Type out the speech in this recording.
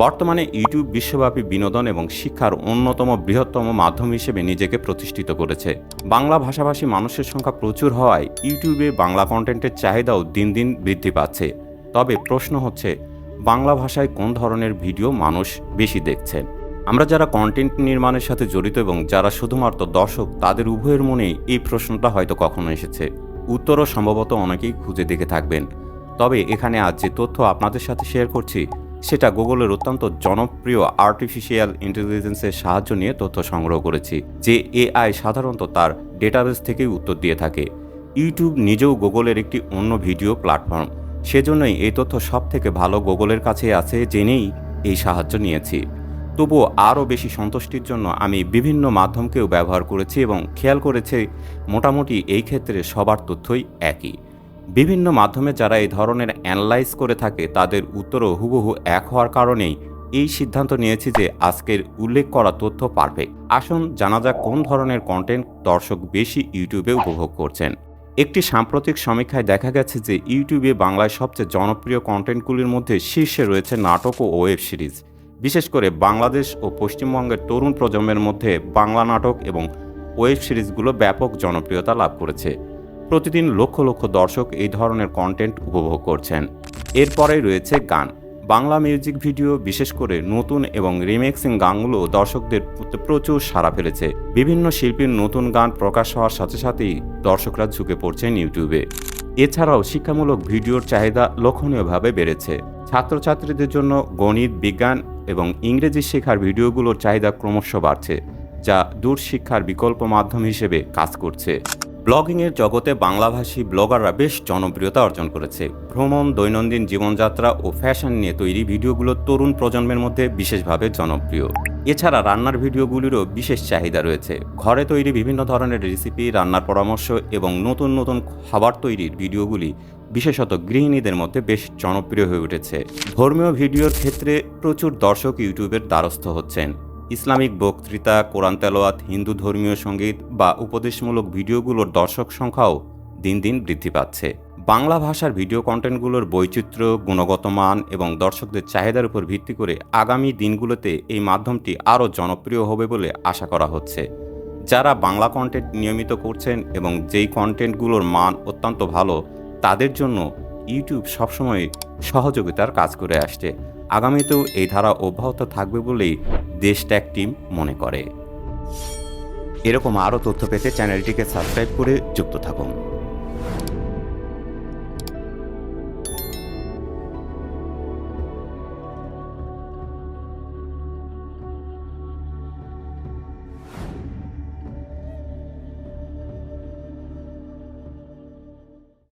বর্তমানে ইউটিউব বিশ্বব্যাপী বিনোদন এবং শিক্ষার অন্যতম বৃহত্তম মাধ্যম হিসেবে নিজেকে প্রতিষ্ঠিত করেছে। বাংলা ভাষাভাষী মানুষের সংখ্যা প্রচুর হওয়ায় ইউটিউবে বাংলা কন্টেন্টের চাহিদাও দিন দিন বৃদ্ধি পাচ্ছে। তবে প্রশ্ন হচ্ছে, বাংলা ভাষায় কোন ধরনের ভিডিও মানুষ বেশি দেখছেন? আমরা যারা কন্টেন্ট নির্মাণের সাথে জড়িত এবং যারা শুধুমাত্র দর্শক, তাদের উভয়ের মনেই এই প্রশ্নটা হয়তো কখনো এসেছে। উত্তরও সম্ভবত অনেকেই খুঁজে দেখে থাকবেন। তবে এখানে আজ যে তথ্য আপনাদের সাথে শেয়ার করছি, সেটা গুগলের অত্যন্ত জনপ্রিয় আর্টিফিশিয়াল ইন্টেলিজেন্সের সাহায্য নিয়ে তথ্য সংগ্রহ করেছি, যে এআই সাধারণত তার ডেটাবেস থেকেই উত্তর দিয়ে থাকে। ইউটিউব নিজেও গুগলের একটি অন্য ভিডিও প্ল্যাটফর্ম, সেজন্যই এই তথ্য সব থেকে ভালো গুগলের কাছে আছে জেনেই এই সাহায্য নিয়েছি। তবুও আরও বেশি সন্তুষ্টির জন্য আমি বিভিন্ন মাধ্যমকেও ব্যবহার করেছি এবং খেয়াল করেছি মোটামুটি এই ক্ষেত্রে সবার তথ্যই একই। বিভিন্ন মাধ্যমে যারা এই ধরনের অ্যানালাইজ করে থাকে তাদের উত্তরও হুবহু এক হওয়ার কারণেই এই সিদ্ধান্ত নিয়েছি যে আজকের উল্লেখ করা তথ্য পারফেক্ট। আসুন জানা যাক কোন ধরনের কন্টেন্ট দর্শক বেশি ইউটিউবে উপভোগ করছেন। একটি সাম্প্রতিক সমীক্ষায় দেখা গেছে যে ইউটিউবে বাংলায় সবচেয়ে জনপ্রিয় কন্টেন্টগুলির মধ্যে শীর্ষে রয়েছে নাটক ও ওয়েব সিরিজ। বিশেষ করে বাংলাদেশ ও পশ্চিমবঙ্গের তরুণ প্রজন্মের মধ্যে বাংলা নাটক এবং ওয়েব সিরিজগুলো ব্যাপক জনপ্রিয়তা লাভ করেছে। প্রতিদিন লক্ষ লক্ষ দর্শক এই ধরনের কন্টেন্ট উপভোগ করছেন। এরপরেই রয়েছে গান। বাংলা মিউজিক ভিডিও, বিশেষ করে নতুন এবং রিমেক্সিং গানগুলো দর্শকদের প্রচুর সাড়া ফেলেছে। বিভিন্ন শিল্পীর নতুন গান প্রকাশ হওয়ার সাথে সাথেই দর্শকরা ঝুঁকে পড়ছেন ইউটিউবে। এছাড়াও শিক্ষামূলক ভিডিওর চাহিদা লক্ষণীয়ভাবে বেড়েছে। ছাত্রছাত্রীদের জন্য গণিত, বিজ্ঞান এবং ইংরেজি শেখার ভিডিওগুলোর চাহিদা ক্রমশ বাড়ছে, যা দূর শিক্ষার বিকল্প মাধ্যম হিসেবে কাজ করছে। ব্লগিংয়ের জগতে বাংলাভাষী ব্লগাররা বেশ জনপ্রিয়তা অর্জন করেছে। ভ্রমণ, দৈনন্দিন জীবনযাত্রা ও ফ্যাশন নিয়ে তৈরি ভিডিওগুলো তরুণ প্রজন্মের মধ্যে বিশেষভাবে জনপ্রিয়। এছাড়া রান্নার ভিডিওগুলিরও বিশেষ চাহিদা রয়েছে। ঘরে তৈরি বিভিন্ন ধরনের রেসিপি, রান্নার পরামর্শ এবং নতুন নতুন খাবার তৈরির ভিডিওগুলি বিশেষত গৃহিণীদের মধ্যে বেশ জনপ্রিয় হয়ে উঠেছে। ধর্মীয় ভিডিওর ক্ষেত্রে প্রচুর দর্শক ইউটিউবের দ্বারস্থ হচ্ছেন। ইসলামিক বক্তৃতা, কোরআন তেলাওয়াত, হিন্দু ধর্মীয় সঙ্গীত বা উপদেশমূলক ভিডিওগুলোর দর্শক সংখ্যাও দিন দিন বৃদ্ধি পাচ্ছে। বাংলা ভাষার ভিডিও কন্টেন্টগুলোর বৈচিত্র্য, গুণগত মান এবং দর্শকদের চাহিদার উপর ভিত্তি করে আগামী দিনগুলোতে এই মাধ্যমটি আরও জনপ্রিয় হবে বলে আশা করা হচ্ছে। যারা বাংলা কন্টেন্ট নিয়মিত করছেন এবং যেই কন্টেন্টগুলোর মান অত্যন্ত ভালো, তাদের জন্য ইউটিউব সবসময় সহযোগিতার কাজ করে আসছে। আগামীতেও এই ধারা অব্যাহত থাকবে বলেই দেশ ট্যাগ টিম মনে করে। এরকম আরও তথ্য পেতে চ্যানেলটিকে সাবস্ক্রাইব করে যুক্ত থাকুন।